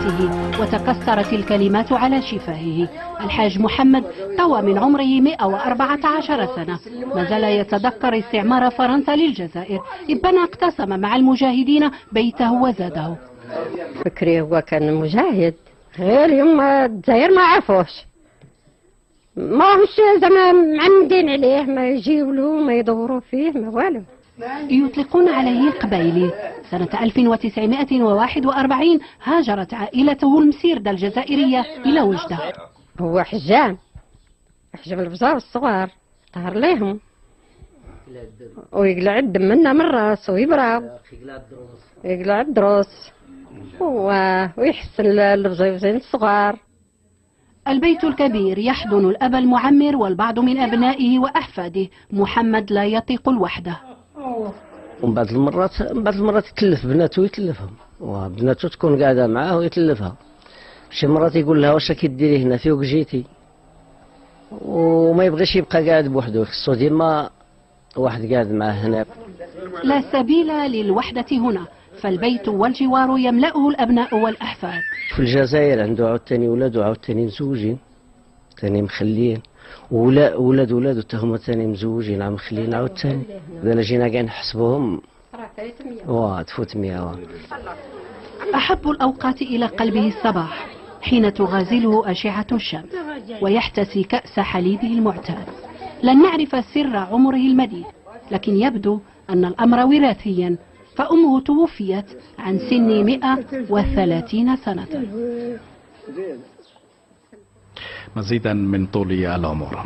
رأسه وتكسرت الكلمات على شفاهه. الحاج محمد طوى من عمره 114 سنة، ما زال يتذكر استعمار فرنسا للجزائر، إذ بنى اقتسم مع المجاهدين بيته وزاده. فكري هو كان مجاهد، غير يوم الجزائر ما عرفوش، ما هوش زعما معمدين عليه، ما يجيولو ما يدوروا فيه ما والو. يطلقون عليه قبيلي. سنة 1941 هاجرت عائلته المسيردة الجزائرية إلى وجدة. هو حجام البزار الصغار، طهر ليهم ويقلع الدم منا من راس ويبراو، يقلع الدروس ويحسن البزيوزين الصغار. البيت الكبير يحضن الأب المعمر والبعض من أبنائه وأحفاده. محمد لا يطيق الوحدة. ومن بعض المرات يتلف بناته ويتلفهم، وبناته تكون قاعدة معاه ويتلفها. شي مرات يقول لها واش راكي ديري هنا فيوك جيتي، وما يبغيش يبقى قاعد بوحده، خصو ديما واحد قاعد معاه هنا. لا سبيل للوحدة هنا، فالبيت والجوار يملأه الأبناء والأحفاد. في الجزائر عنده عاوتاني ولاد وعاوتاني مزوجين تاني مخليين، ولاد تاهما تاني مزوجين عم مخليين عاوتاني. إذا جينا كاع نحسبوهم تفوت 100. أحب الأوقات إلى قلبه الصباح حين تغازله أشعة الشمس ويحتسي كأس حليبه المعتاد. لن نعرف سر عمره المديد، لكن يبدو أن الأمر وراثيا، فأمه توفيت عن سن 130 سنة. مزيدا من طول العمر.